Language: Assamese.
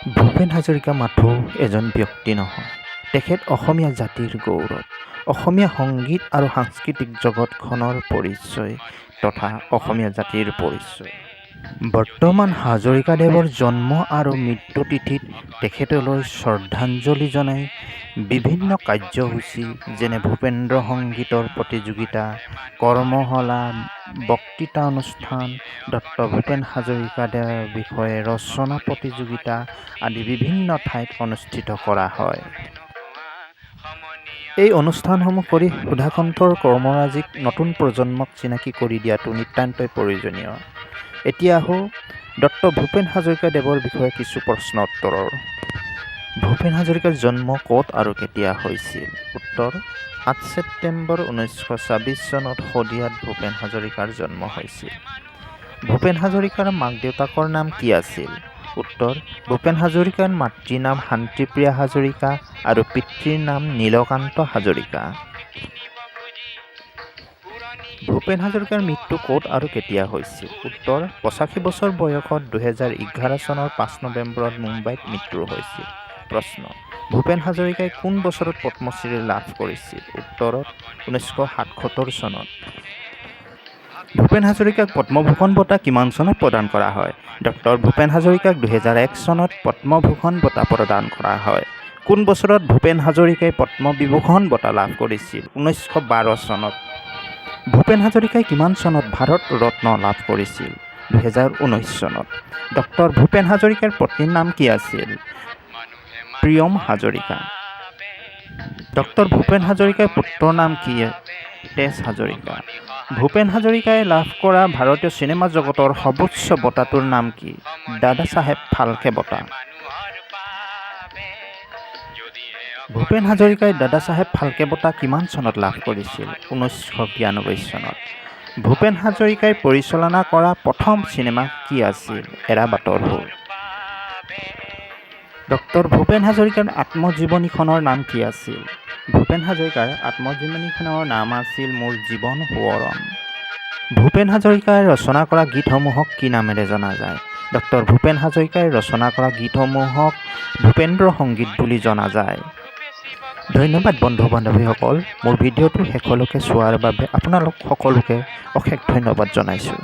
ভূপেন হাজৰিকা মাথো এজন ব্যক্তি নহয়, তেখেত অসমীয়া জাতিৰ গৌৰৱ, অসমীয়া সংগীত আৰু সাংস্কৃতিক জগতখনৰ পৰিচয় তথা অসমীয়া জাতিৰ পৰিচয়। বৰ্তমান হাজৰিকাদেৱৰ জন্ম আৰু মৃত্যু তিথিত তেখেতলৈ শ্ৰদ্ধাঞ্জলি জনাই বিভিন্ন কাৰ্যসূচী যেনে ভূপেন্দ্ৰ সংগীতৰ প্ৰতিযোগিতা, কৰ্মশালা, বক্তৃতা অনুষ্ঠান, ডক্টৰ ভূপেন হাজৰিকাদেৱৰ বিষয়ে ৰচনা প্ৰতিযোগিতা আদি বিভিন্ন ঠাইত অনুষ্ঠিত কৰা হয়। এই অনুষ্ঠানসমূহ কৰি সুধাকণ্ঠৰ কৰ্মৰাজিক নতুন প্ৰজন্মক চিনাকি কৰি দিয়াটো নিতান্তই প্ৰয়োজনীয়। এতিয়া আহোঁ ডক্টৰ ভূপেন হাজৰিকাদেৱৰ বিষয়ে কিছু প্ৰশ্ন উত্তৰৰ। ভূপেন হাজৰিকাৰ জন্ম ক'ত আৰু কেতিয়া হৈছিল? উত্তৰ: ৮ ছেপ্টেম্বৰ 1926 চনত শদিয়াত ভূপেন হাজৰিকাৰ জন্ম হৈছিল। ভূপেন হাজৰিকাৰ মাক দেউতাকৰ নাম কি আছিল? উত্তৰ: ভূপেন হাজৰিকাৰ মাতৃৰ নাম শান্তিপ্ৰিয়া হাজৰিকা আৰু পিতৃৰ নাম নীলকান্ত হাজৰিকা। ভূপেন হাজৰিকাৰ মৃত্যু ক'ত আৰু কেতিয়া হৈছিল? উত্তৰ: ৮৫ বছৰ বয়সত 2011 চনৰ ৫ নৱেম্বৰত মুম্বাইত মৃত্যু হৈছিল। প্ৰশ্ন: ভূপেন হাজৰিকাই কোন বছৰত পদ্মশ্ৰী লাভ কৰিছিল? উত্তৰ: 1977 চনত। ভূপেন হাজৰিকাক পদ্মভূষণ বঁটা কিমান চনত প্ৰদান কৰা হয়? ডক্টৰ ভূপেন হাজৰিকাক 2001 চনত পদ্মভূষণ বঁটা প্ৰদান কৰা হয়। কোন বছৰত ভূপেন হাজৰিকাই পদ্মবিভূষণ বঁটা লাভ কৰিছিল? 1912 চনত। ভূপেন হাজৰিকাই কিমান চনত ভাৰত ৰত্ন লাভ কৰিছিল? 2019 চনত। ডক্টৰ ভূপেন হাজৰিকাৰ পত্নীৰ নাম কি আছিল? প্ৰিয়ম হাজৰিকা। ডক্টৰ ভূপেন হাজৰিকাৰ পুত্ৰৰ নাম কি? তেজ হাজৰিকা। ভূপেন হাজৰিকাই লাভ কৰা ভাৰতীয় চিনেমা জগতৰ সৰ্বোচ্চ বঁটাটোৰ নাম কি? দাদাচাহেব ফাল্কে বঁটা। ভূপেন হাজৰিকাই দাদাচাহেব ফাল্কে বঁটা কিমান চনত লাভ কৰিছিল? 1992 চনত। ভূপেন হাজৰিকাই পৰিচালনা কৰা প্ৰথম চিনেমা কি আছিল? এৰা বাটৰ সুৰ। ডক্টৰ ভূপেন হাজৰিকাৰ আত্মজীৱনীখনৰ নাম কি আছিল? ভূপেন হাজৰিকাৰ আত্মজীৱনীখনৰ নাম আছিল মোৰ জীৱন সোঁৱৰণ। ভূপেন হাজৰিকাই ৰচনা কৰা গীতসমূহক কি নামেৰে জনা যায়? ডক্টৰ ভূপেন হাজৰিকাই ৰচনা কৰা গীতসমূহক ভূপেন্দ্ৰ সংগীত বুলি জনা যায়। ধন্যবাদ বন্ধু বান্ধৱীসকল, মোৰ ভিডিঅ'টো শেষলৈকে চোৱাৰ বাবে আপোনালোক সকলোকে অশেষ ধন্যবাদ জনাইছোঁ।